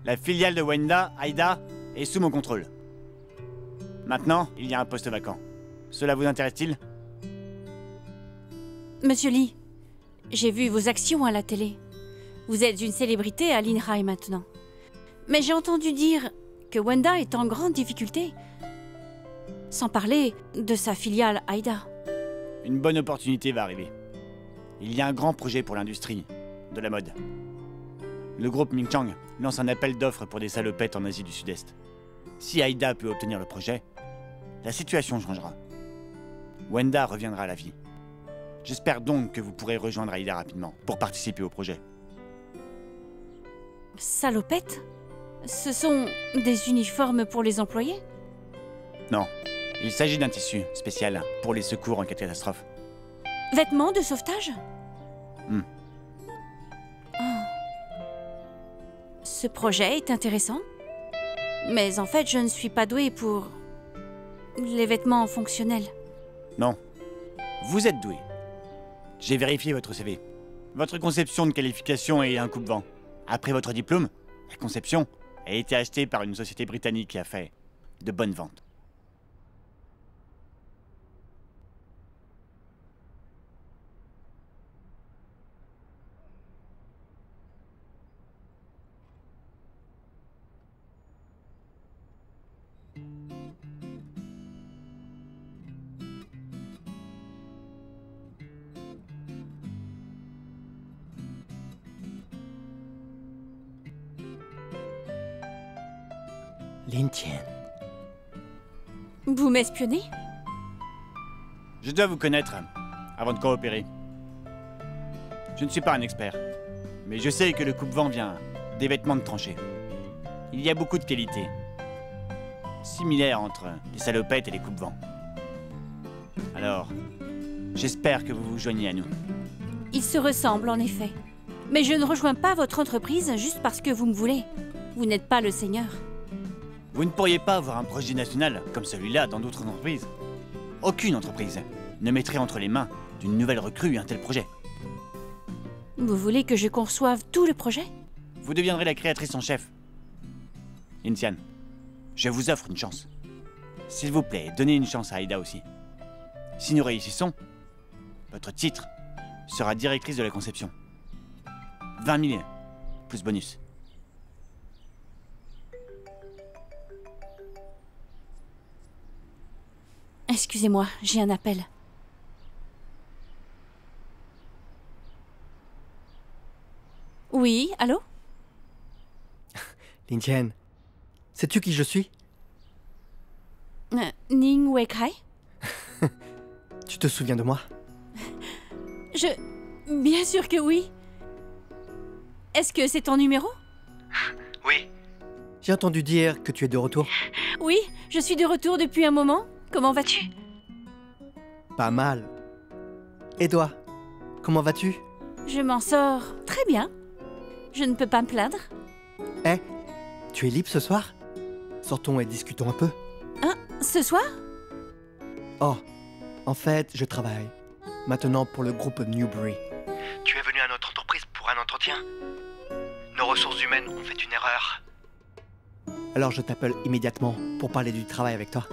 La filiale de Wenda, Aida, est sous mon contrôle. Maintenant, il y a un poste vacant. Cela vous intéresse-t-il? Monsieur Lee, j'ai vu vos actions à la télé. Vous êtes une célébrité à Linhai maintenant. Mais j'ai entendu dire que Wenda est en grande difficulté. Sans parler de sa filiale Aida. Une bonne opportunité va arriver. Il y a un grand projet pour l'industrie de la mode. Le groupe Mingchang lance un appel d'offres pour des salopettes en Asie du Sud-Est. Si Aida peut obtenir le projet, la situation changera. Wenda reviendra à la vie. J'espère donc que vous pourrez rejoindre Aida rapidement pour participer au projet. Salopettes? Ce sont des uniformes pour les employés? Non, il s'agit d'un tissu spécial pour les secours en cas de catastrophe. Vêtements de sauvetage? Hmm. Ce projet est intéressant. Mais en fait, je ne suis pas douée pour les vêtements fonctionnels. Non, vous êtes doué. J'ai vérifié votre CV. Votre conception de qualification est un coupe-vent. Après votre diplôme, la conception a été achetée par une société britannique qui a fait de bonnes ventes. Lin Tian. Vous m'espionnez? Je dois vous connaître avant de coopérer. Je ne suis pas un expert, mais je sais que le coupe-vent vient des vêtements de tranchée. Il y a beaucoup de qualités similaires entre les salopettes et les coupe-vents. Alors, j'espère que vous vous joignez à nous. Ils se ressemblent en effet. Mais je ne rejoins pas votre entreprise juste parce que vous me voulez. Vous n'êtes pas le seigneur. Vous ne pourriez pas avoir un projet national comme celui-là dans d'autres entreprises. Aucune entreprise ne mettrait entre les mains d'une nouvelle recrue un tel projet. Vous voulez que je conçoive tout le projet? Vous deviendrez la créatrice en chef. Lin Tian, je vous offre une chance. S'il vous plaît, donnez une chance à Aida aussi. Si nous réussissons, votre titre sera directrice de la conception. 20 000 plus bonus. Excusez-moi, j'ai un appel. Oui, allô? Lin Tian, sais-tu qui je suis? Ning Weikai? Tu te souviens de moi? Bien sûr que oui. Est-ce que c'est ton numéro? Oui. J'ai entendu dire que tu es de retour. Oui, je suis de retour depuis un moment. Comment vas-tu? Pas mal. Et toi, comment vas-tu? Je m'en sors très bien. Je ne peux pas me plaindre. Eh, tu es libre ce soir? Sortons et discutons un peu. Hein? Ce soir? Oh, en fait, je travaille maintenant pour le groupe Newbury. Tu es venu à notre entreprise pour un entretien. Nos ressources humaines ont fait une erreur. Alors je t'appelle immédiatement pour parler du travail avec toi.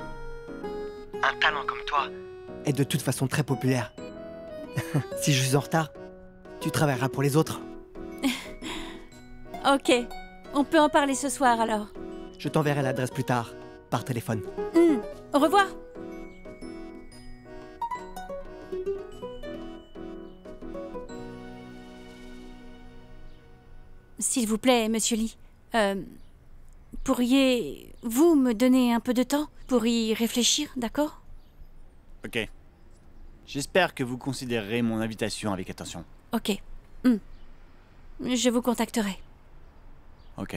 Un talent comme toi est de toute façon très populaire. Si je suis en retard, tu travailleras pour les autres. Ok, on peut en parler ce soir alors. Je t'enverrai l'adresse plus tard, par téléphone. Au revoir. S'il vous plaît, monsieur Lee, pourriez-vous me donner un peu de temps pour y réfléchir, d'accord? Ok. J'espère que vous considérerez mon invitation avec attention. Ok. Je vous contacterai. Ok.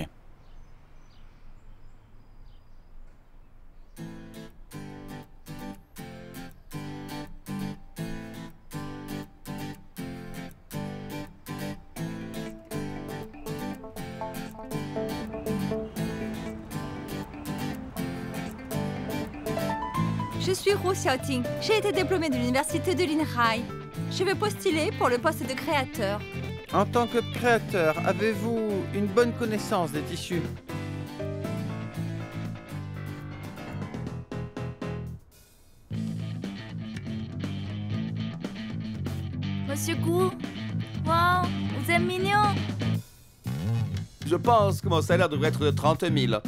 Je suis Ru Xiaoting. J'ai été diplômée de l'université de Linhai. Je vais postuler pour le poste de créateur. En tant que créateur, avez-vous une bonne connaissance des tissus? Monsieur Gu, wow, vous êtes mignon. Je pense que mon salaire devrait être de 30 000.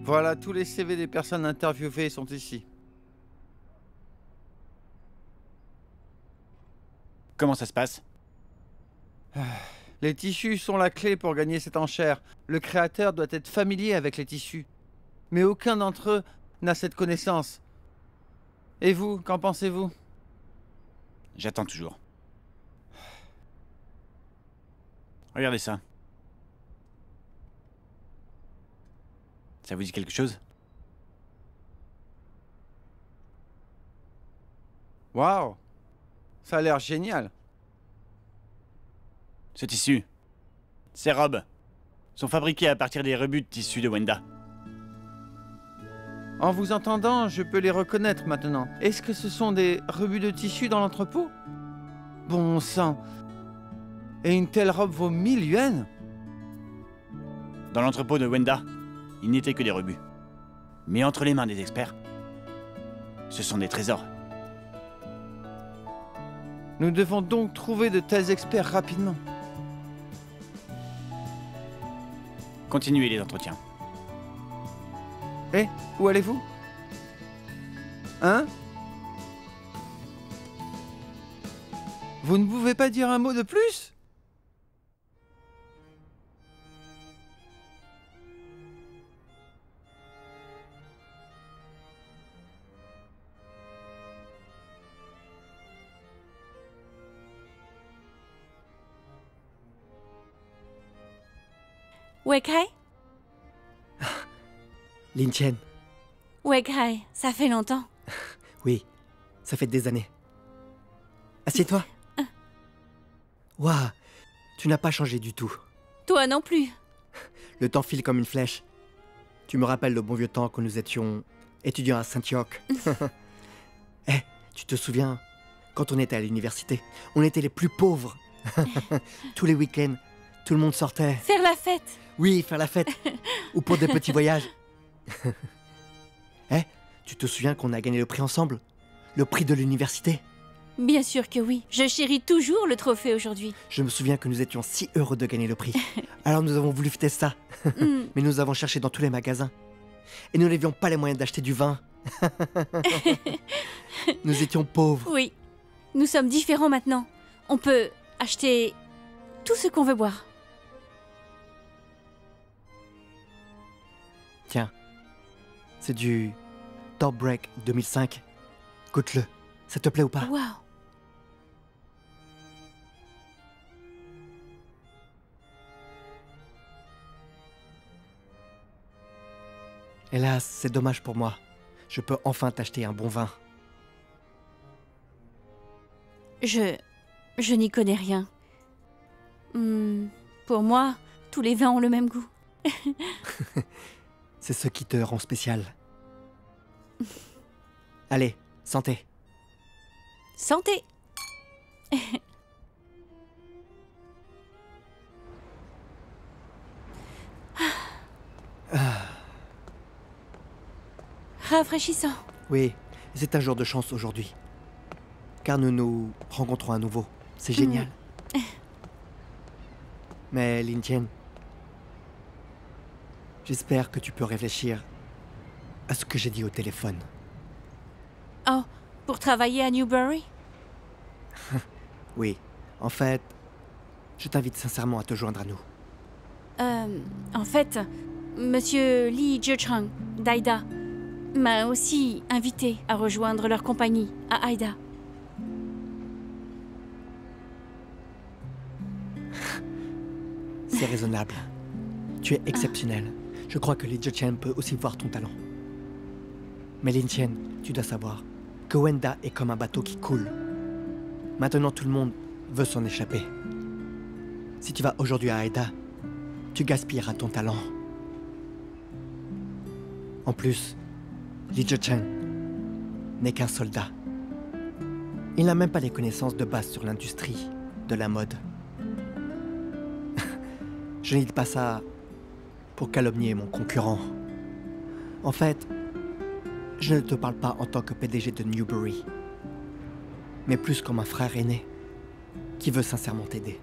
Voilà, tous les CV des personnes interviewées sont ici. Comment ça se passe? Les tissus sont la clé pour gagner cette enchère. Le créateur doit être familier avec les tissus. Mais aucun d'entre eux n'a cette connaissance. Et vous, qu'en pensez-vous? J'attends toujours. Regardez ça. Ça vous dit quelque chose? Waouh! Ça a l'air génial. Ce tissu, ces robes, sont fabriquées à partir des rebuts de tissu de Wenda. En vous entendant, je peux les reconnaître maintenant. Est-ce que ce sont des rebuts de tissu dans l'entrepôt? Bon sang! Et une telle robe vaut 1000 yuans? Dans l'entrepôt de Wenda, il n'était que des rebuts. Mais entre les mains des experts, ce sont des trésors. Nous devons donc trouver de tels experts rapidement. Continuez les entretiens. Eh, où allez-vous? Hein? Vous ne pouvez pas dire un mot de plus? Wekai? Lin Chen, Wekai, ça fait longtemps. oui, ça fait des années. Assieds-toi. Waouh, tu n'as pas changé du tout. Toi non plus. Le temps file comme une flèche. Tu me rappelles le bon vieux temps quand nous étions étudiants à Saint-York. Eh, tu te souviens, quand on était à l'université, on était les plus pauvres. Tous les week-ends, tout le monde sortait. Faire la fête. Oui, faire la fête. Ou pour des petits voyages. Eh, tu te souviens qu'on a gagné le prix ensemble? Le prix de l'université? Bien sûr que oui. Je chéris toujours le trophée aujourd'hui. Je me souviens que nous étions si heureux de gagner le prix. Alors nous avons voulu fêter ça. Mais nous avons cherché dans tous les magasins. Et nous n'avions pas les moyens d'acheter du vin. Nous étions pauvres. Oui. Nous sommes différents maintenant. On peut acheter tout ce qu'on veut boire. Tiens, c'est du Top Break 2005. Goûte-le. Ça te plaît ou pas? Waouh. Hélas, c'est dommage pour moi. Je peux enfin t'acheter un bon vin. Je n'y connais rien. Pour moi, tous les vins ont le même goût. C'est ce qui te rend spécial. Allez, santé. Santé. Rafraîchissant. Oui, c'est un jour de chance aujourd'hui. Car nous nous rencontrons à nouveau. C'est génial. Mais Lin Chen, j'espère que tu peux réfléchir à ce que j'ai dit au téléphone. Oh, pour travailler à Newbury? Oui, en fait, je t'invite sincèrement à te joindre à nous. En fait, Monsieur Lee Jiechang d'Aida m'a aussi invité à rejoindre leur compagnie à Aida. C'est raisonnable. Tu es exceptionnel. Je crois que Lee Jiechang peut aussi voir ton talent. Mais Lin Chen, tu dois savoir que Wenda est comme un bateau qui coule. Maintenant, tout le monde veut s'en échapper. Si tu vas aujourd'hui à Aida, tu gaspilleras ton talent. En plus, Li Zhicheng n'est qu'un soldat. Il n'a même pas les connaissances de base sur l'industrie de la mode. Je ne dis pas ça pour calomnier mon concurrent. En fait, je ne te parle pas en tant que PDG de Newbury, mais plus comme un frère aîné qui veut sincèrement t'aider.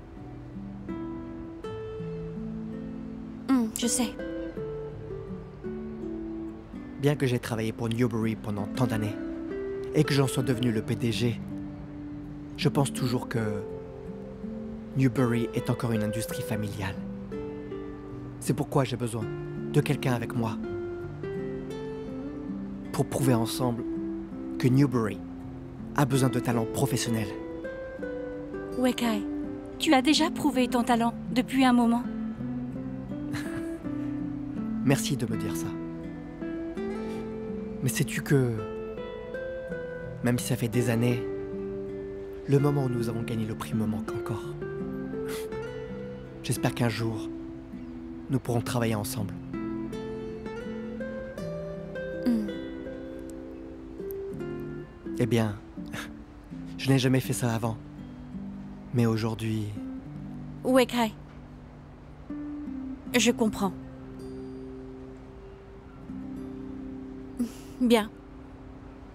Je sais. Bien que j'ai travaillé pour Newbury pendant tant d'années et que j'en sois devenu le PDG, je pense toujours que Newbury est encore une industrie familiale. C'est pourquoi j'ai besoin de quelqu'un avec moi pour prouver ensemble que Newbury a besoin de talents professionnels. Wekai, tu as déjà prouvé ton talent depuis un moment. Merci de me dire ça. Mais sais-tu que, même si ça fait des années, le moment où nous avons gagné le prix me manque encore. J'espère qu'un jour, nous pourrons travailler ensemble. Eh bien, je n'ai jamais fait ça avant. Mais aujourd'hui... Wekai, je comprends. Bien.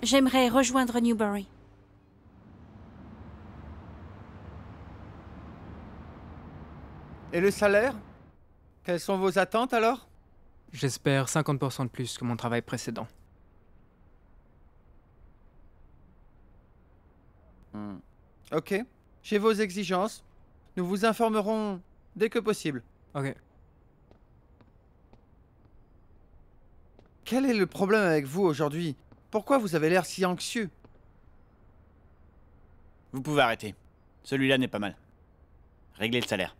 J'aimerais rejoindre Newbury. Et le salaire? Quelles sont vos attentes alors? J'espère 50% de plus que mon travail précédent. Ok. J'ai vos exigences. Nous vous informerons dès que possible. Ok. Quel est le problème avec vous aujourd'hui? Pourquoi vous avez l'air si anxieux? Vous pouvez arrêter. Celui-là n'est pas mal. Réglez le salaire.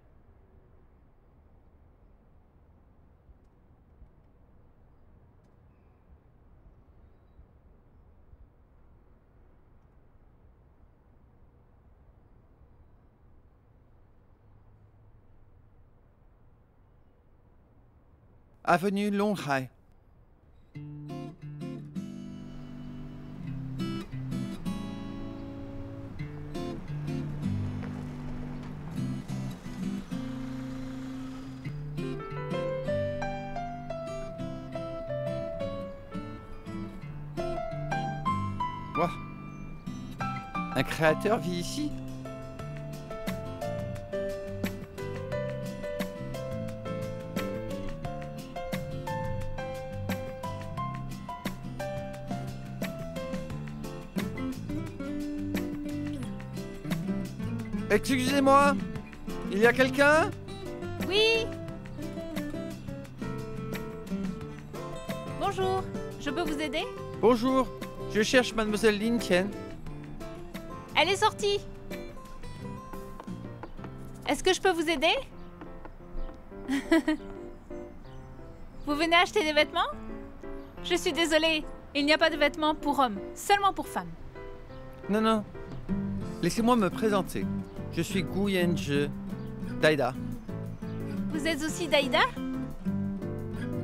Avenue Longhai. Wow. Un créateur vit ici? Excusez-moi, il y a quelqu'un? Oui. Bonjour, je peux vous aider? Bonjour, je cherche mademoiselle Lin Tian. Elle est sortie. Est-ce que je peux vous aider? Vous venez acheter des vêtements? Je suis désolée, il n'y a pas de vêtements pour hommes, seulement pour femmes. Non, non. Laissez-moi me présenter. Je suis Gu Yanzhi, d'Aida. Vous êtes aussi d'Aida?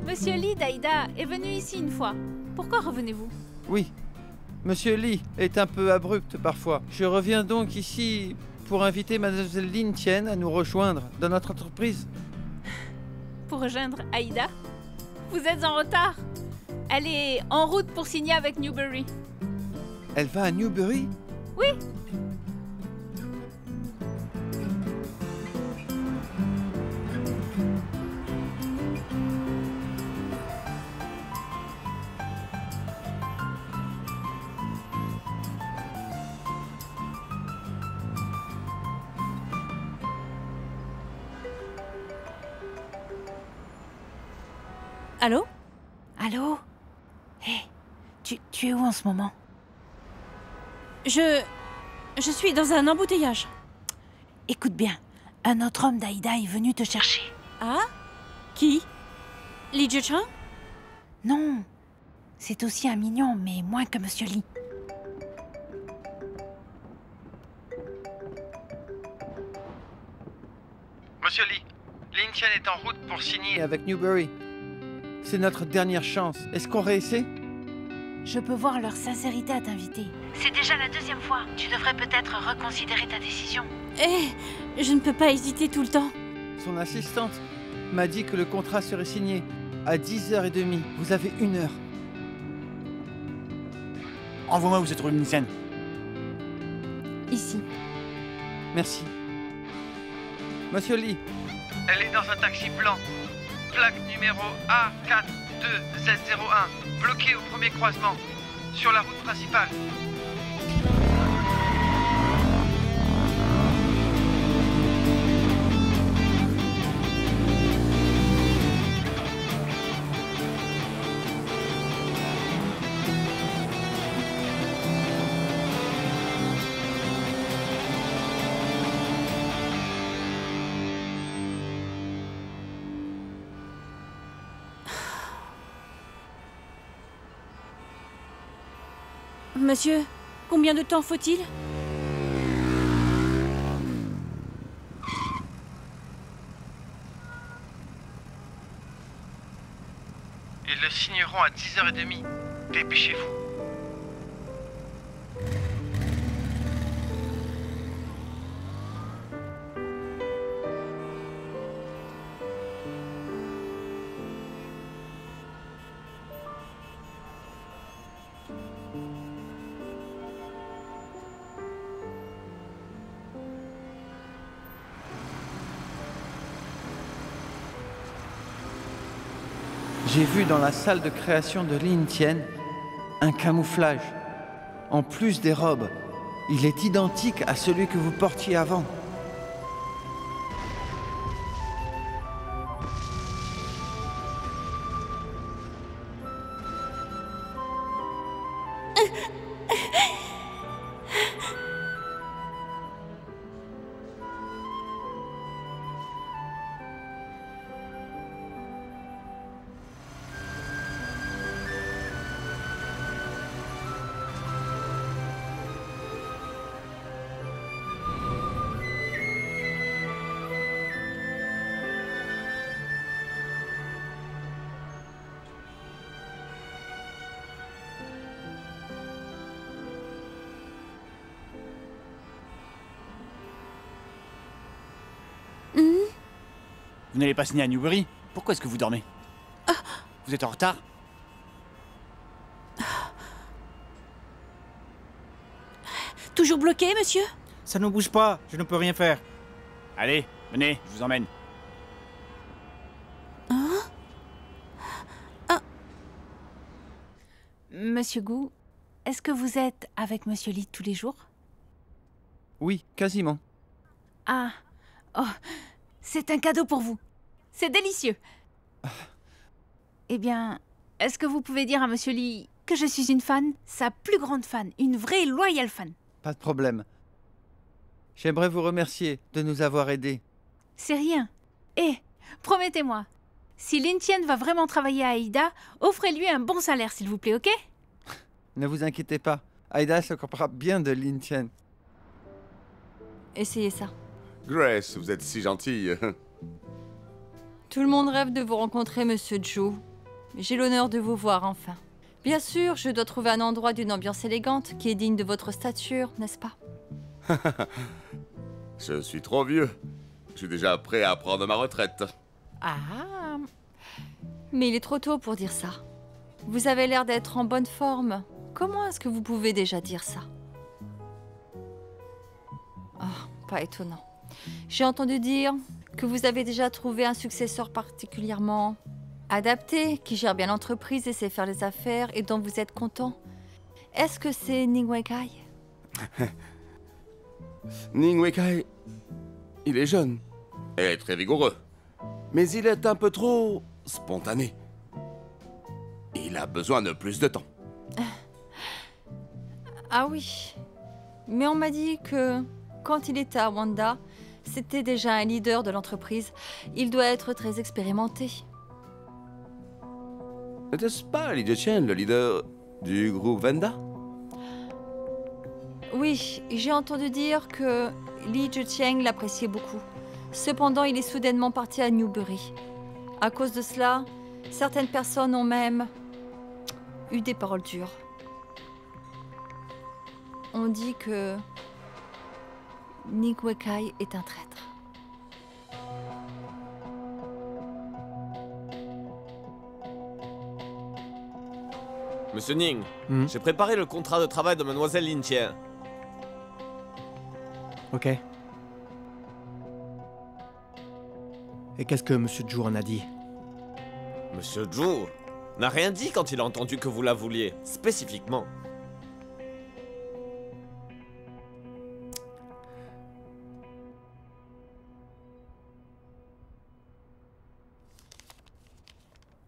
Monsieur Li d'Aida est venu ici une fois. Pourquoi revenez-vous? Oui. Monsieur Li est un peu abrupt parfois. Je reviens donc ici pour inviter mademoiselle Lin Tian à nous rejoindre dans notre entreprise. Pour rejoindre Aida? Vous êtes en retard. Elle est en route pour signer avec Newbury. Elle va à Newbury? Oui. Allô? Allô? Hé, tu es où en ce moment? Je suis dans un embouteillage. Écoute bien, un autre homme d'Aida est venu te chercher. Ah? Qui? Li Zhicheng? Non, c'est aussi un mignon, mais moins que Monsieur Li. Monsieur Lee, Lin Tian est en route pour signer avec Newbury. C'est notre dernière chance. Est-ce qu'on réessaie? Je peux voir leur sincérité à t'inviter. C'est déjà la 2e fois. Tu devrais peut-être reconsidérer ta décision. Eh, je ne peux pas hésiter tout le temps. Son assistante m'a dit que le contrat serait signé à 10h30. Vous avez 1 heure. Envoie-moi où se trouve Lin Tian. Ici. Merci. Monsieur Lee, elle est dans un taxi blanc. Plaque numéro A42Z01. Bloquée au premier croisement. Sur la route principale. Monsieur, combien de temps faut-il? Ils le signeront à 10h30. Dépêchez-vous. J'ai vu dans la salle de création de Lin Tian un camouflage. En plus des robes, il est identique à celui que vous portiez avant. Vous n'allez pas signer à Newbury? Pourquoi est-ce que vous dormez? Vous êtes en retard? Toujours bloqué, monsieur? Ça ne bouge pas, je ne peux rien faire. Allez, venez, je vous emmène. Monsieur Gu, est-ce que vous êtes avec Monsieur Lee tous les jours? Oui, quasiment. Ah, oh, c'est un cadeau pour vous. C'est délicieux. Eh bien, est-ce que vous pouvez dire à Monsieur Lee que je suis une fan, sa plus grande fan, une vraie loyale fan? Pas de problème. J'aimerais vous remercier de nous avoir aidés. C'est rien. Eh, promettez-moi, si Lin Tian va vraiment travailler à Aida, offrez-lui un bon salaire, s'il vous plaît, ok? Ne vous inquiétez pas, Aida s'occupera bien de Lin Tian. Essayez ça. Grace, vous êtes si gentille. Tout le monde rêve de vous rencontrer, monsieur Joe. J'ai l'honneur de vous voir enfin. Bien sûr, je dois trouver un endroit d'une ambiance élégante qui est digne de votre stature, n'est-ce pas? Je suis trop vieux. Je suis déjà prêt à prendre ma retraite. Ah. Mais il est trop tôt pour dire ça. Vous avez l'air d'être en bonne forme. Comment est-ce que vous pouvez déjà dire ça? Oh, pas étonnant. J'ai entendu dire que vous avez déjà trouvé un successeur particulièrement adapté, qui gère bien l'entreprise et sait faire les affaires et dont vous êtes content. Est-ce que c'est Ning Weikai? Ning Weikai, il est jeune et très vigoureux, mais il est un peu trop spontané. Il a besoin de plus de temps. Ah oui, mais on m'a dit que quand il était à Wanda, c'était déjà un leader de l'entreprise. Il doit être très expérimenté. N'est-ce pas Lee Je-Cheng, le leader du groupe Vanda? Oui, j'ai entendu dire que Lee Je-Cheng l'appréciait beaucoup. Cependant, il est soudainement parti à Newbury. À cause de cela, certaines personnes ont même eu des paroles dures. On dit que Ningwekai est un traître. Monsieur Ning, j'ai préparé le contrat de travail de mademoiselle Lin Tian. Ok. Et qu'est-ce que Monsieur Zhu en a dit? Monsieur Zhu n'a rien dit quand il a entendu que vous la vouliez, spécifiquement.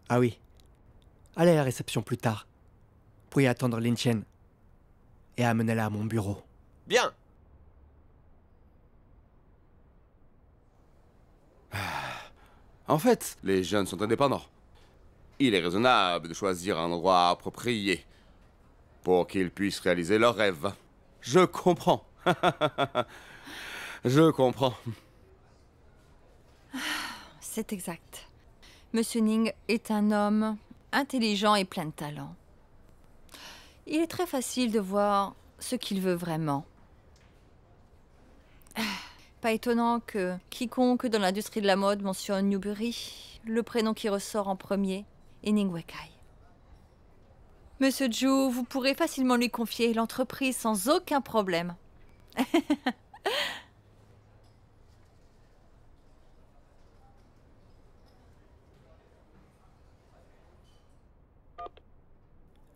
Ah oui. Allez à la réception plus tard. Vous pourriez attendre Lin Tian et amenez-la à mon bureau. Bien. En fait, les jeunes sont indépendants. Il est raisonnable de choisir un endroit approprié pour qu'ils puissent réaliser leurs rêves. Je comprends. Je comprends. C'est exact. Monsieur Ning est un homme intelligent et plein de talent. Il est très facile de voir ce qu'il veut vraiment. Pas étonnant que quiconque dans l'industrie de la mode mentionne Newbury, le prénom qui ressort en premier est Ningwekai. Monsieur Zhu, vous pourrez facilement lui confier l'entreprise sans aucun problème.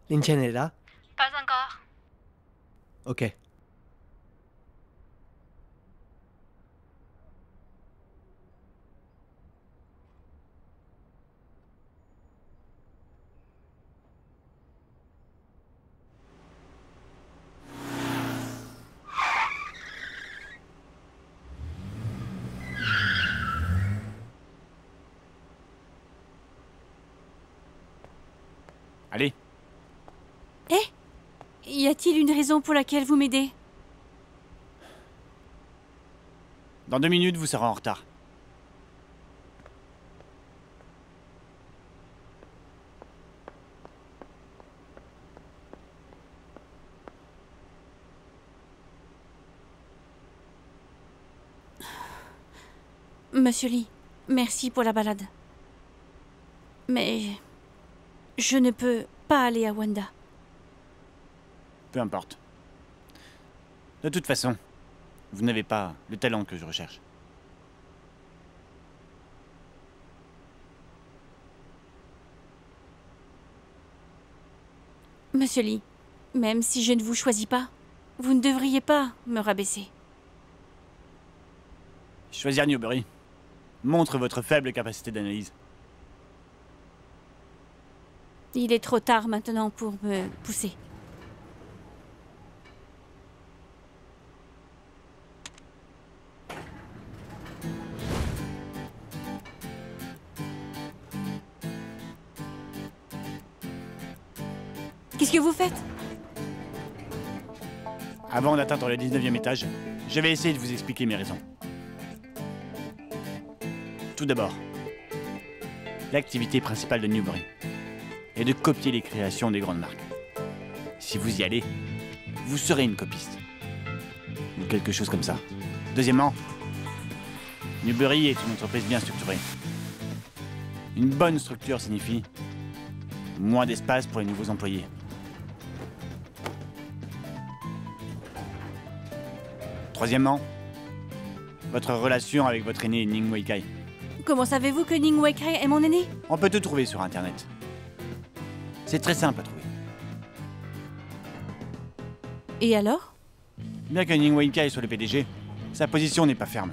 Lin Tian est là? Pas encore. Ok. Allez. Eh? Y a-t-il une raison pour laquelle vous m'aidez? Dans 2 minutes, vous serez en retard. Monsieur Lee, merci pour la balade. Mais je ne peux pas aller à Wanda. Peu importe. De toute façon, vous n'avez pas le talent que je recherche. Monsieur Lee, même si je ne vous choisis pas, vous ne devriez pas me rabaisser. Choisir Newbury montre votre faible capacité d'analyse. Il est trop tard maintenant pour me pousser. Qu'est-ce que vous faites? Avant d'atteindre le 19e étage, je vais essayer de vous expliquer mes raisons. Tout d'abord, l'activité principale de Newbury est de copier les créations des grandes marques. Si vous y allez, vous serez une copiste. Ou quelque chose comme ça. Deuxièmement, Newbury est une entreprise bien structurée. Une bonne structure signifie moins d'espace pour les nouveaux employés. Troisièmement, votre relation avec votre aîné Ningwekai. Comment savez-vous que Ningwekai est mon aîné? On peut tout trouver sur Internet. C'est très simple à trouver. Et alors? Bien que Ningwekai soit le PDG, sa position n'est pas ferme.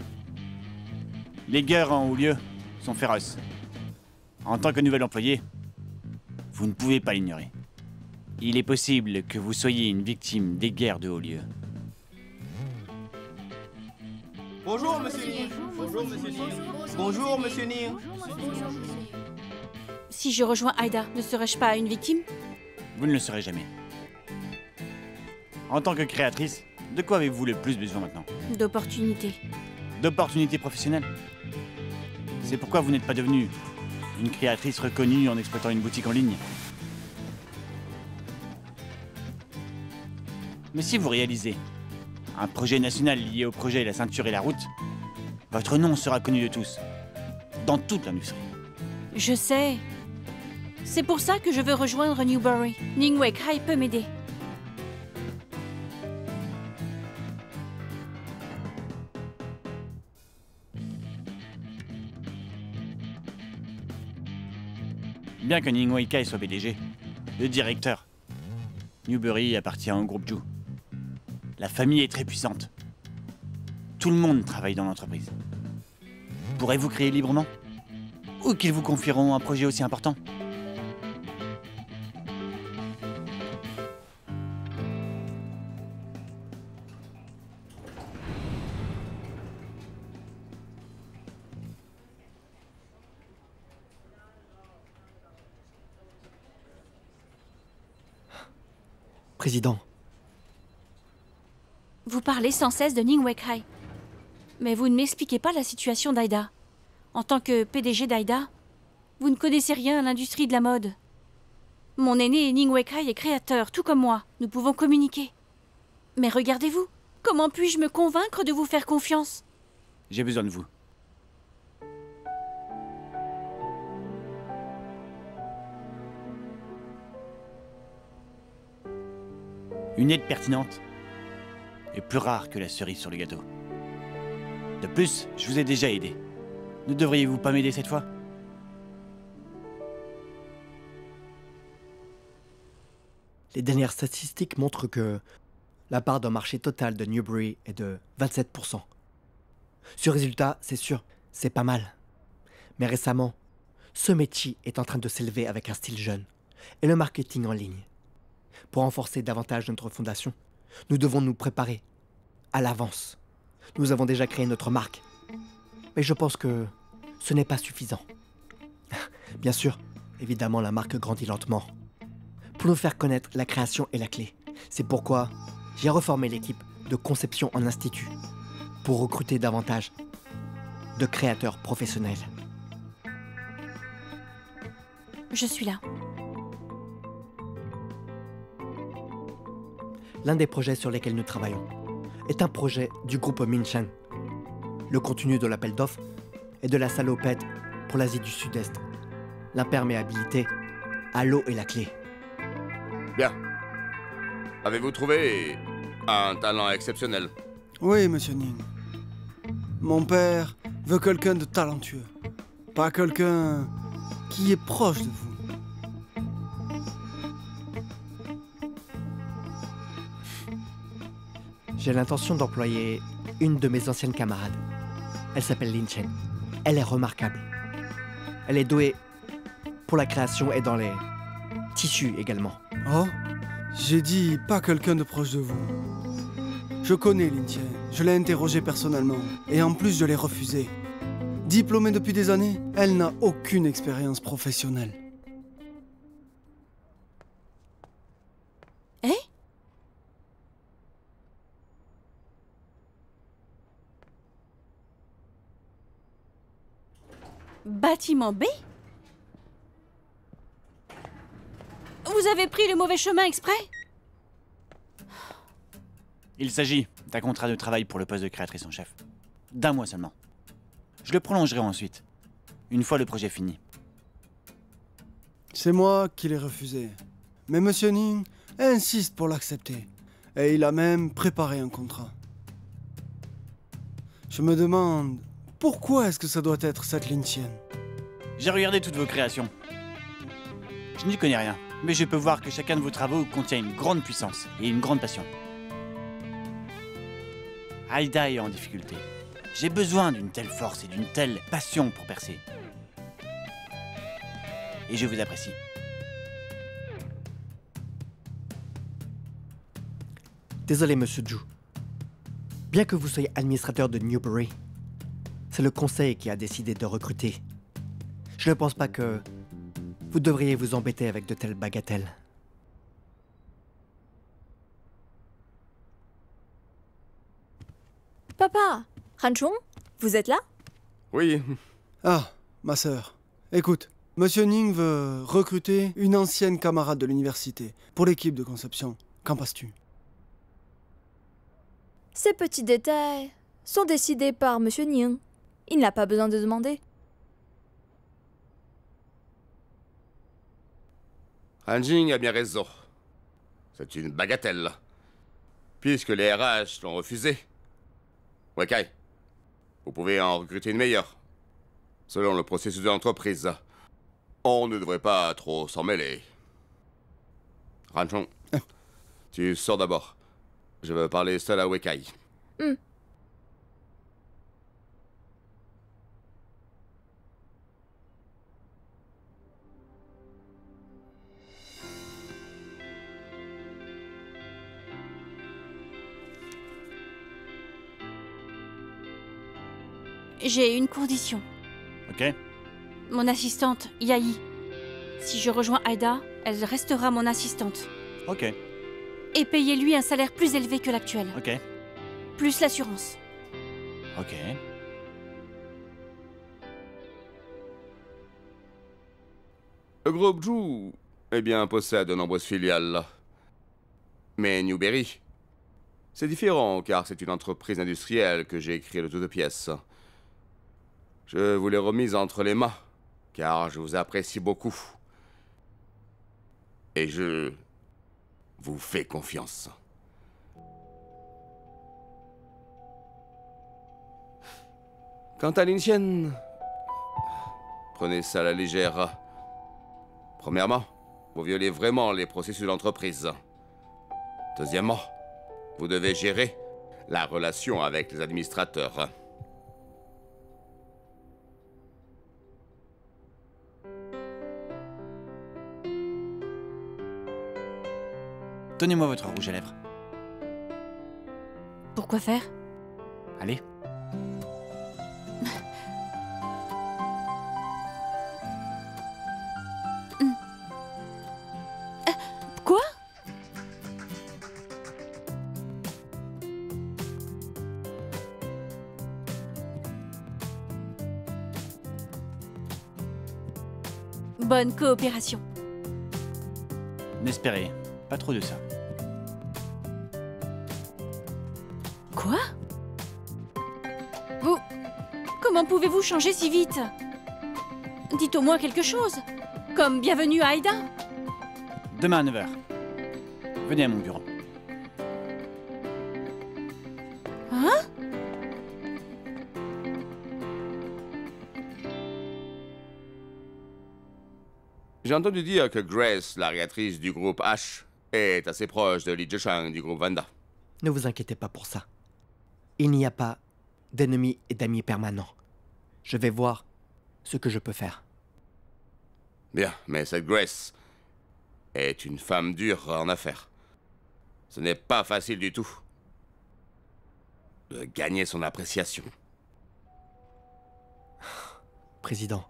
Les guerres en haut lieu sont féroces. En tant que nouvel employé, vous ne pouvez pas l'ignorer. Il est possible que vous soyez une victime des guerres de haut lieu. Bonjour, monsieur Ning. Bonjour, monsieur Ning. Bonjour, monsieur Ning. Si je rejoins Aida, ne serais-je pas une victime? Vous ne le serez jamais. En tant que créatrice, de quoi avez-vous le plus besoin maintenant? D'opportunités. d'opportunités professionnelles. C'est pourquoi vous n'êtes pas devenue une créatrice reconnue en exploitant une boutique en ligne. Mais si vous réalisez un projet national lié au projet La Ceinture et la Route, votre nom sera connu de tous, dans toute l'industrie. Je sais. C'est pour ça que je veux rejoindre Newbury. Ningwekai peut m'aider. Bien que Ningwekai soit PDG, le directeur, Newbury appartient au groupe Ju. La famille est très puissante. Tout le monde travaille dans l'entreprise. Pourrez-vous créer librement? Ou qu'ils vous confieront un projet aussi important? Président. Vous parlez sans cesse de Ningwekai. Mais vous ne m'expliquez pas la situation d'Aida. En tant que PDG d'Aida, vous ne connaissez rien à l'industrie de la mode. Mon aîné Ningwekai est créateur, tout comme moi. Nous pouvons communiquer. Mais regardez-vous, comment puis-je me convaincre de vous faire confiance? J'ai besoin de vous. Une aide pertinente est plus rare que la cerise sur le gâteau. De plus, je vous ai déjà aidé. Ne devriez-vous pas m'aider cette fois? Les dernières statistiques montrent que la part d'un marché total de Newbury est de 27%. Ce résultat, c'est sûr, c'est pas mal. Mais récemment, ce métier est en train de s'élever avec un style jeune et le marketing en ligne. Pour renforcer davantage notre fondation, nous devons nous préparer à l'avance. Nous avons déjà créé notre marque, mais je pense que ce n'est pas suffisant. Bien sûr, évidemment, la marque grandit lentement. Pour nous faire connaître, la création est la clé. C'est pourquoi j'ai reformé l'équipe de conception en institut pour recruter davantage de créateurs professionnels. Je suis là. L'un des projets sur lesquels nous travaillons est un projet du groupe Minchang. Le contenu de l'appel d'offres est de la salopette pour l'Asie du Sud-Est. L'imperméabilité à l'eau est la clé. Bien. Avez-vous trouvé un talent exceptionnel? Oui, monsieur Ning. Mon père veut quelqu'un de talentueux, pas quelqu'un qui est proche de vous. J'ai l'intention d'employer une de mes anciennes camarades. Elle s'appelle Lin Chen. Elle est remarquable. Elle est douée pour la création et dans les tissus également. Oh, j'ai dit pas quelqu'un de proche de vous. Je connais Lin Chen. Je l'ai interrogée personnellement. Et en plus, je l'ai refusée. Diplômée depuis des années, elle n'a aucune expérience professionnelle. Eh? Bâtiment B? Vous avez pris le mauvais chemin exprès? Il s'agit d'un contrat de travail pour le poste de créatrice en chef. D'un mois seulement. Je le prolongerai ensuite, une fois le projet fini. C'est moi qui l'ai refusé. Mais monsieur Ning insiste pour l'accepter. Et il a même préparé un contrat. Je me demande, pourquoi est-ce que ça doit être cette Lin Chen? J'ai regardé toutes vos créations. Je n'y connais rien, mais je peux voir que chacun de vos travaux contient une grande puissance et une grande passion. Aida est en difficulté. J'ai besoin d'une telle force et d'une telle passion pour percer. Et je vous apprécie. Désolé, monsieur Ju. Bien que vous soyez administrateur de Newbury, c'est le conseil qui a décidé de recruter. Je ne pense pas que vous devriez vous embêter avec de telles bagatelles. Papa, Ranchong, Vous êtes là? Oui. Ah, ma sœur. Écoute, Monsieur Ning veut recruter une ancienne camarade de l'université pour l'équipe de conception. Qu'en penses-tu? Ces petits détails sont décidés par Monsieur Ning. Il n'a pas besoin de demander. Han Jing a bien raison. C'est une bagatelle. Puisque les RH l'ont refusé. Wekai, vous pouvez en recruter une meilleure. Selon le processus de l'entreprise, on ne devrait pas trop s'en mêler. Ranchong, tu sors d'abord. Je veux parler seul à Wekai. J'ai une condition. Ok. Mon assistante, Yai. Si je rejoins Aida, elle restera mon assistante. Ok. Et payez-lui un salaire plus élevé que l'actuel. Ok. Plus l'assurance. Ok. Le groupe Zhu, possède de nombreuses filiales. Mais Newberry, c'est différent car c'est une entreprise industrielle que j'ai créée de toutes pièces. Je vous l'ai remise entre les mains, car je vous apprécie beaucoup. Et je vous fais confiance. Quant à Lin, prenez ça à la légère. Premièrement, vous violez vraiment les processus de l'entreprise. Deuxièmement, vous devez gérer la relation avec les administrateurs. Donnez-moi votre rouge à lèvres. Pourquoi faire? Allez. Quoi? Bonne coopération. N'espérez pas trop de ça. Quoi? Vous... Comment pouvez-vous changer si vite? Dites au moins quelque chose. Comme bienvenue à Aida. Demain à 9h. Venez à mon bureau. Hein? J'ai entendu dire que Grace, la créatrice du groupe H, est assez proche de Li Zheshang du groupe Wanda. Ne vous inquiétez pas pour ça. Il n'y a pas d'ennemis et d'amis permanents. Je vais voir ce que je peux faire. Bien, mais cette Grace est une femme dure en affaires. Ce n'est pas facile du tout de gagner son appréciation. Président,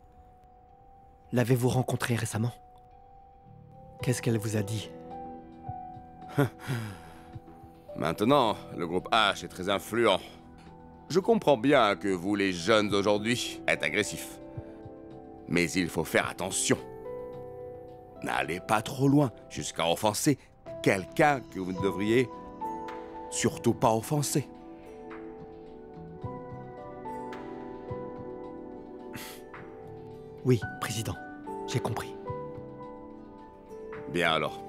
l'avez-vous rencontrée récemment? Qu'est-ce qu'elle vous a dit? Maintenant, le groupe H est très influent. Je comprends bien que vous, les jeunes d'aujourd'hui, êtes agressifs. Mais il faut faire attention. N'allez pas trop loin jusqu'à offenser quelqu'un que vous ne devriez surtout pas offenser. Oui, Président, j'ai compris. Bien alors.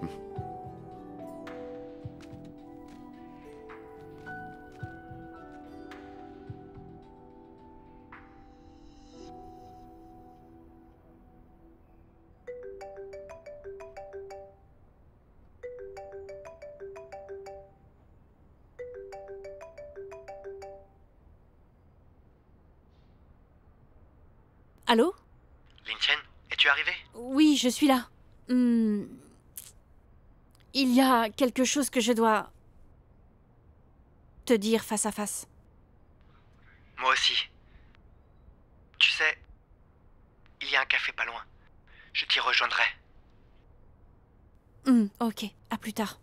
Allô? Lin Chen, es-tu arrivé? Oui, je suis là. Il y a quelque chose que je dois te dire face à face. Moi aussi. Tu sais, il y a un café pas loin. Je t'y rejoindrai. Ok, à plus tard.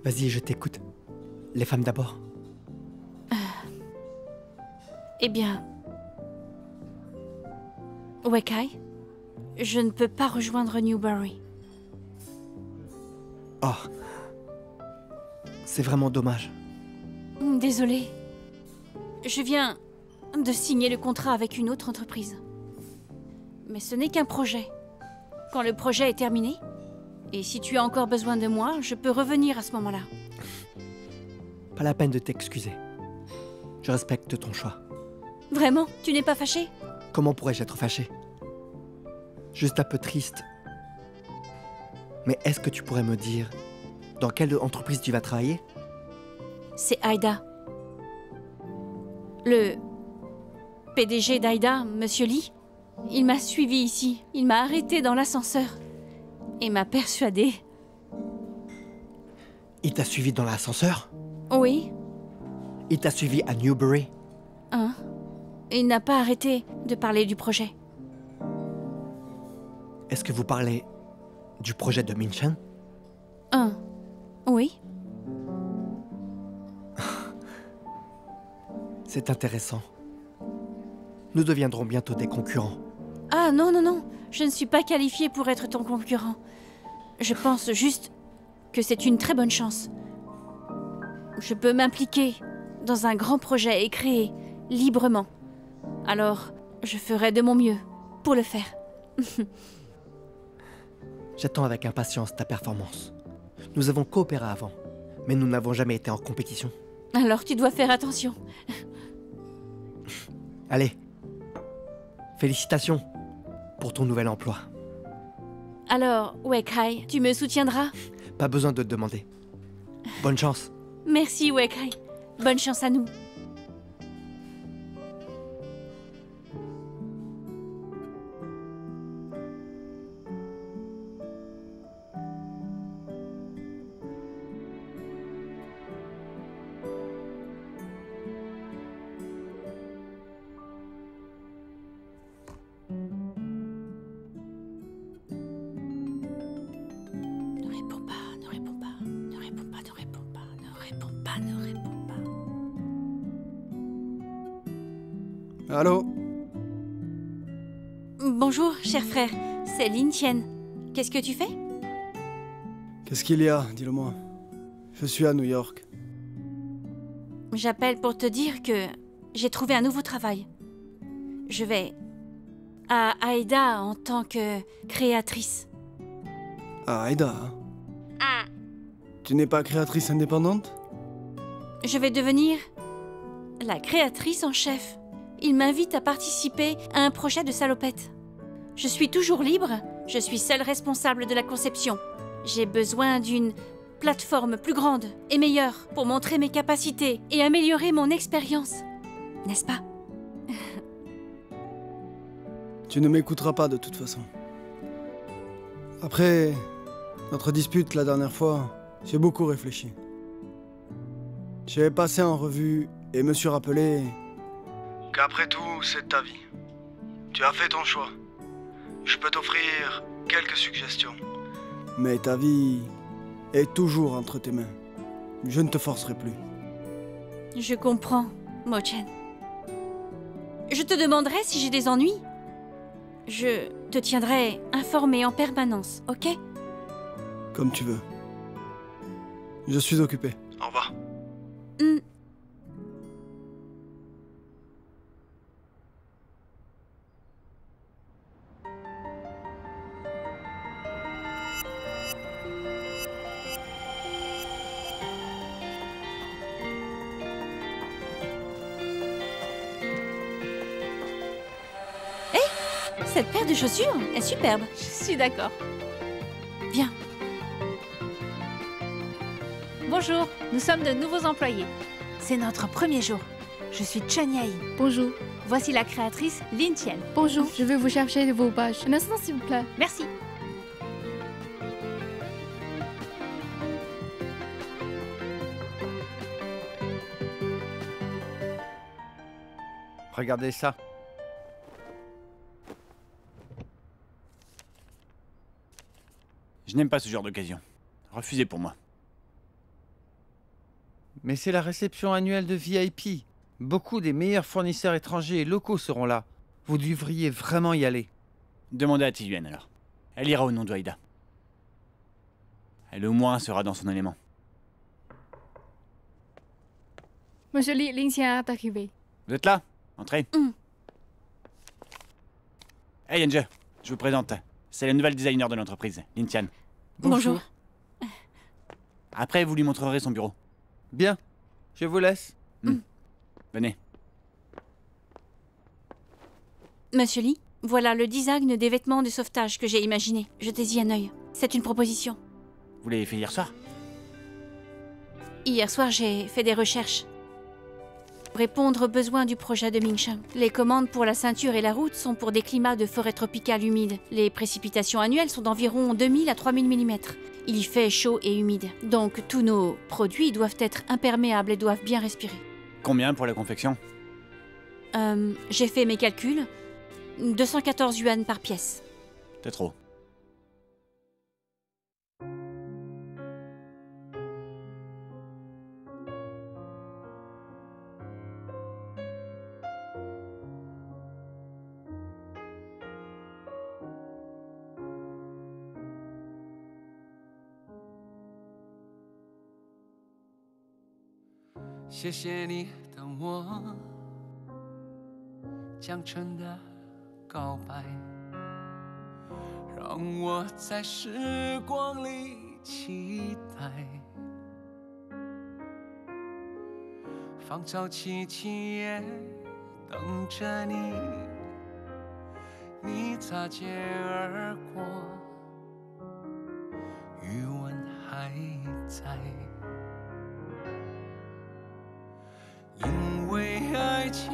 Vas-y, je t'écoute. Les femmes d'abord. Eh bien... Wekai, je ne peux pas rejoindre Newbury. Oh. C'est vraiment dommage. Désolée. Je viens de signer le contrat avec une autre entreprise. Mais ce n'est qu'un projet. Quand le projet est terminé, et si tu as encore besoin de moi, je peux revenir à ce moment-là. Pas la peine de t'excuser. Je respecte ton choix. Vraiment? Tu n'es pas fâché? Comment pourrais-je être fâché? Juste un peu triste. Mais est-ce que tu pourrais me dire dans quelle entreprise tu vas travailler? C'est Aida. Le PDG d'Aida, Monsieur Lee, il m'a suivi ici. Il m'a arrêté dans l'ascenseur et m'a persuadé. Il t'a suivi dans l'ascenseur? Oui. Il t'a suivi à Newbury? Hein? Il n'a pas arrêté de parler du projet. Est-ce que vous parlez du projet de Minchen? Oui. C'est intéressant. Nous deviendrons bientôt des concurrents. Ah non, non, non. Je ne suis pas qualifiée pour être ton concurrent. Je pense juste que c'est une très bonne chance. Je peux m'impliquer dans un grand projet et créer librement. Alors, je ferai de mon mieux pour le faire. J'attends avec impatience ta performance. Nous avons coopéré avant, mais nous n'avons jamais été en compétition. Alors tu dois faire attention. Allez, félicitations pour ton nouvel emploi. Alors, Wekai, tu me soutiendras? Pas besoin de te demander. Bonne chance. Merci, Wekai. Bonne chance à nous. Allô? Bonjour, cher frère. C'est Lin Tian. Qu'est-ce que tu fais? Qu'est-ce qu'il y a? Dis-le-moi. Je suis à New York. J'appelle pour te dire que j'ai trouvé un nouveau travail. Je vais à Aida en tant que créatrice. Ah, Aida. Tu n'es pas créatrice indépendante? Je vais devenir la créatrice en chef. Il m'invite à participer à un projet de salopette. Je suis toujours libre, je suis seule responsable de la conception. J'ai besoin d'une plateforme plus grande et meilleure pour montrer mes capacités et améliorer mon expérience. N'est-ce pas? Tu ne m'écouteras pas de toute façon. Après notre dispute la dernière fois, j'ai beaucoup réfléchi. J'ai passé en revue et me suis rappelé qu'après tout, c'est ta vie. Tu as fait ton choix. Je peux t'offrir quelques suggestions. Mais ta vie est toujours entre tes mains. Je ne te forcerai plus. Je comprends, Mo-Chen. Je te demanderai si j'ai des ennuis. Je te tiendrai informé en permanence, ok? Comme tu veux. Je suis occupé. Au revoir. Cette paire de chaussures est superbe. Je suis d'accord. Viens. Bonjour, nous sommes de nouveaux employés. C'est notre premier jour. Je suis Chen Yai. Bonjour. Voici la créatrice Lin Tian. Bonjour, je vais vous chercher vos pages. Un instant, s'il vous plaît. Merci. Regardez ça. Je n'aime pas ce genre d'occasion. Refusez pour moi. Mais c'est la réception annuelle de VIP. Beaucoup des meilleurs fournisseurs étrangers et locaux seront là. Vous devriez vraiment y aller. Demandez à Tiyuan alors. Elle ira au nom de Aïda. Elle au moins sera dans son élément. Monsieur Lee, Lingxian est arrivé. Vous êtes là? Entrez. Hey Angel, je vous présente. C'est la nouvelle designer de l'entreprise, Lin Tian. Bonjour. Après, vous lui montrerez son bureau. Bien, je vous laisse. Venez. Monsieur Lee, voilà le design des vêtements de sauvetage que j'ai imaginé. Jetez-y un œil. C'est une proposition. Vous l'avez fait hier soir? Hier soir, j'ai fait des recherches. Pour répondre aux besoins du projet de Mingsheng. Les commandes pour la ceinture et la route sont pour des climats de forêt tropicale humide. Les précipitations annuelles sont d'environ 2000 à 3000 mm. Il y fait chaud et humide. Donc tous nos produits doivent être imperméables et doivent bien respirer. Combien pour la confection? J'ai fait mes calculs. 214 yuan par pièce. C'est trop.谢谢你等我讲真的告白，让我在时光里期待，芳草萋萋也等着你，你擦肩而过，余温还在。因为爱情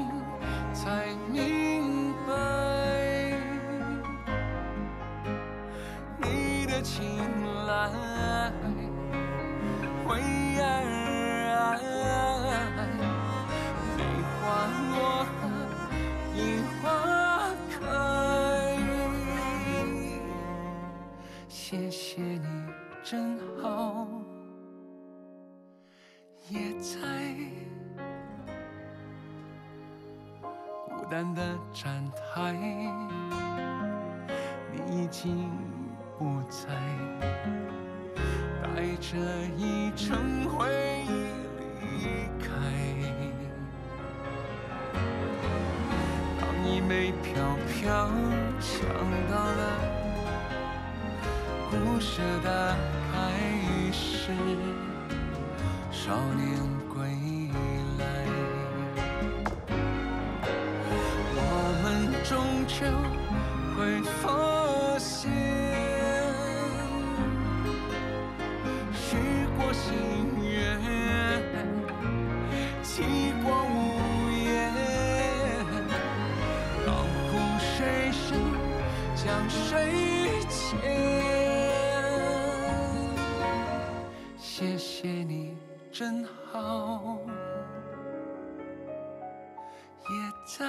才明白你的青睐，为爱而爱，梅花落樱花开。谢谢你真好，也在孤单的站台，你已经不在，带着一程回忆离开。当一枚飘飘想到了故事的开始，少年归来。终究会发现，许过心愿，期过无言。当湖水深，江水浅。谢谢你真好，也在。